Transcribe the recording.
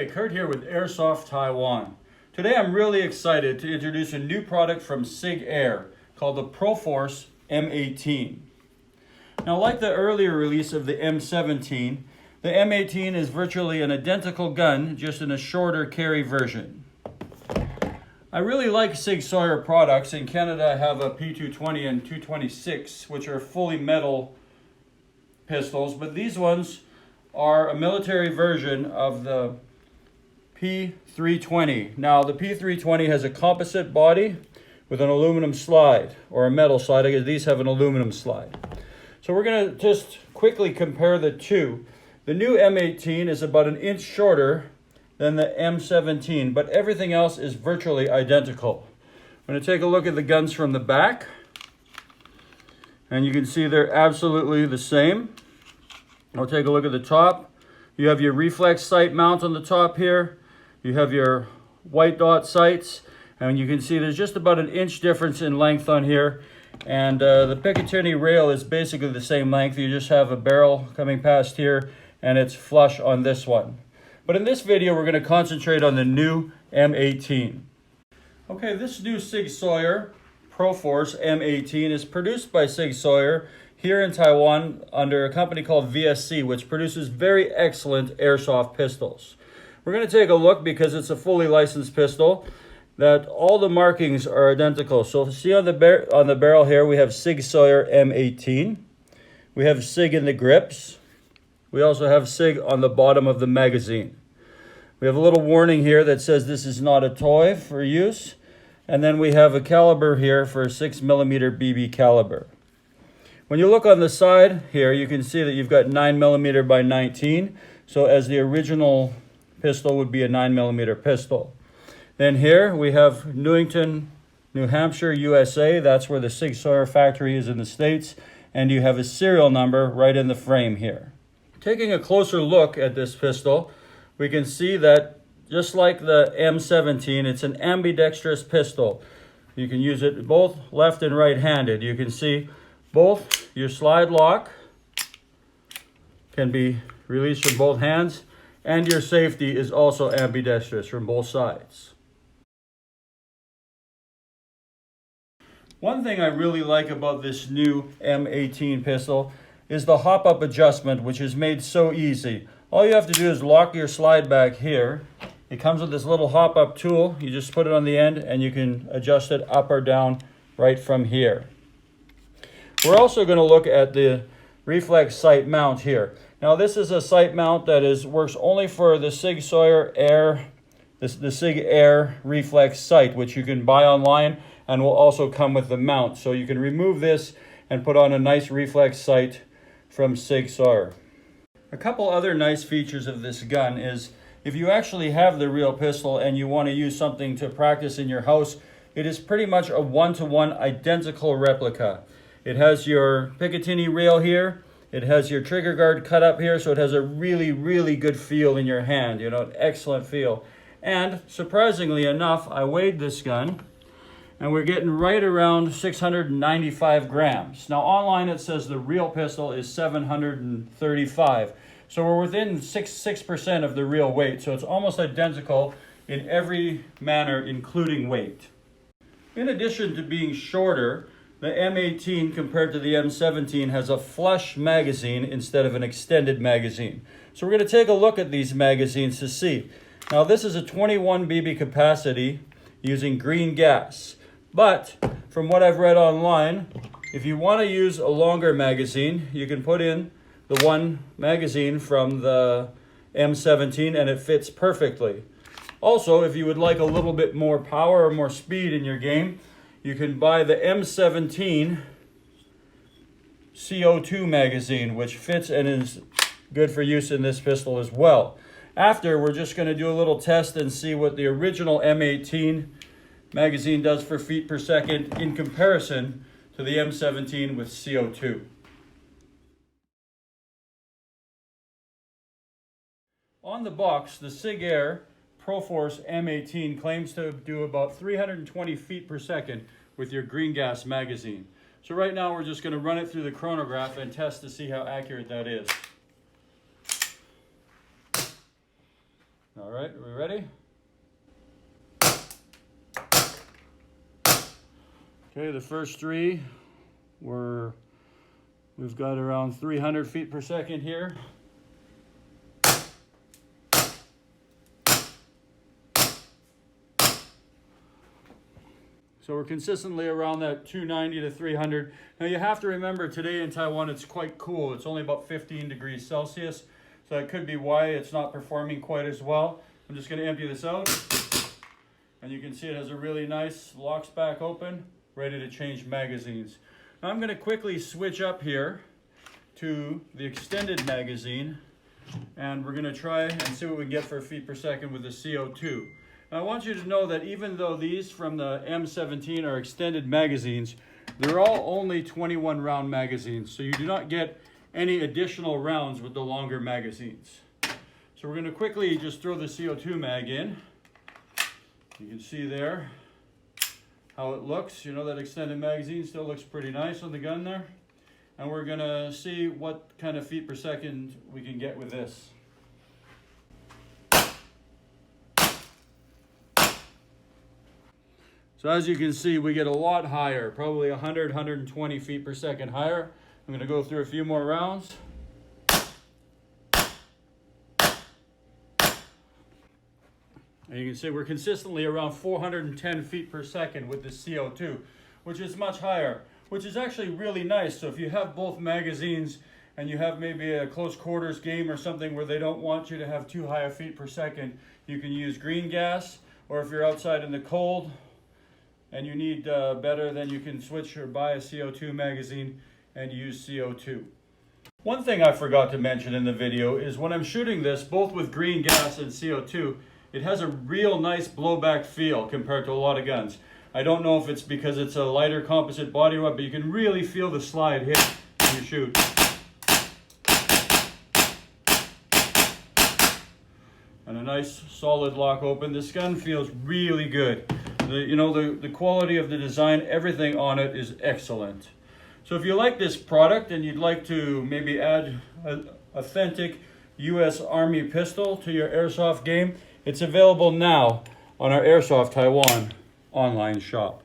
Okay, Kurt here with Airsoft Taiwan. Today I'm really excited to introduce a new product from SIG called the ProForce M18. Now, like the earlier release of the M17, the M18 is virtually an identical gun, just in a shorter carry version. I really like SIG SAUER products. In Canada I have a P320 and 226, which are fully metal pistols, but these ones are a military version of the P320. Now, the P320 has a composite body with an aluminum slide, or a metal slide. I guess these have an aluminum slide. So we're going to just quickly compare the two. The new M18 is about an inch shorter than the M17, but everything else is virtually identical. I'm going to take a look at the guns from the back, and you can see they're absolutely the same. I'll take a look at the top. You have your reflex sight mount on the top here. You have your white dot sights, and you can see there's just about an inch difference in length on here. And the Picatinny rail is basically the same length. You just have a barrel coming past here, and it's flush on this one. But in this video, we're going to concentrate on the new M18. Okay, this new SIG SAUER ProForce M18 is produced by SIG SAUER here in Taiwan under a company called VSC, which produces very excellent airsoft pistols. We're going to take a look, because it's a fully licensed pistol, that all the markings are identical. So see on the barrel here, we have SIG SAUER M18. We have SIG in the grips. We also have SIG on the bottom of the magazine. We have a little warning here that says this is not a toy for use. And then we have a caliber here for 6mm BB caliber. When you look on the side here, you can see that you've got 9mm by 19. So as the original pistol would be a 9mm pistol. Then here we have Newington, New Hampshire, USA. That's where the SIG SAUER factory is in the States. And you have a serial number right in the frame here. Taking a closer look at this pistol, we can see that just like the M17, it's an ambidextrous pistol. You can use it both left and right-handed. You can see both your slide lock can be released from both hands, and your safety is also ambidextrous from both sides. One thing I really like about this new M18 pistol is the hop-up adjustment, which is made so easy. All you have to do is lock your slide back here. It comes with this little hop-up tool. You just put it on the end, and you can adjust it up or down right from here. We're also going to look at the reflex sight mount here. Now, this is a sight mount that works only for the SIG SAUER Air, the SIG Air reflex sight, which you can buy online and will also come with the mount. So you can remove this and put on a nice reflex sight from SIG SAUER. A couple other nice features of this gun is if you actually have the real pistol and you want to use something to practice in your house, it is pretty much a one-to-one identical replica. It has your Picatinny rail here. It has your trigger guard cut up here, so it has a really, really good feel in your hand, an excellent feel. And surprisingly enough, I weighed this gun, and we're getting right around 695 grams. Now, online it says the real pistol is 735. So we're within 6% of the real weight, so it's almost identical in every manner, including weight. In addition to being shorter, the M18 compared to the M17 has a flush magazine instead of an extended magazine. So we're going to take a look at these magazines to see. Now, this is a 21 BB capacity using green gas. But from what I've read online, if you want to use a longer magazine, you can put in the one magazine from the M17 and it fits perfectly. Also, if you would like a little bit more power or more speed in your game, you can buy the M17 CO2 magazine, which fits and is good for use in this pistol as well. After, we're just going to do a little test and see what the original M18 magazine does for feet per second in comparison to the M17 with CO2. On the box, the SIG Air ProForce M18 claims to do about 320 feet per second with your green gas magazine. So right now we're just going to run it through the chronograph and test to see how accurate that is. All right, are we ready? Okay, the first three we've got around 300 feet per second here. So we're consistently around that 290 to 300. Now you have to remember today in Taiwan it's quite cool. It's only about 15 degrees Celsius. So that could be why it's not performing quite as well. I'm just going to empty this out. And you can see it has a really nice, locks back open, ready to change magazines. Now I'm going to quickly switch up here to the extended magazine. And we're going to try and see what we can get for feet per second with the CO2. Now I want you to know that even though these from the M18 are extended magazines, they're all only 21 round magazines. So you do not get any additional rounds with the longer magazines. So we're going to quickly just throw the CO2 mag in. You can see there how it looks. You know, that extended magazine still looks pretty nice on the gun there. And we're going to see what kind of feet per second we can get with this. So as you can see, we get a lot higher, probably 100, 120 feet per second higher. I'm going to go through a few more rounds. And you can see we're consistently around 410 feet per second with the CO2, which is much higher, which is actually really nice. So if you have both magazines and you have maybe a close quarters game or something where they don't want you to have too high a feet per second, you can use green gas, or if you're outside in the cold, and you need better, then you can switch or buy a CO2 magazine and use CO2. One thing I forgot to mention in the video is when I'm shooting this, both with green gas and CO2, it has a real nice blowback feel compared to a lot of guns. I don't know if it's because it's a lighter composite body rod, but you can really feel the slide hit when you shoot. And a nice solid lock open. This gun feels really good. The quality of the design, everything on it is excellent. So if you like this product and you'd like to maybe add an authentic U.S. Army pistol to your airsoft game, it's available now on our Airsoft Taiwan online shop.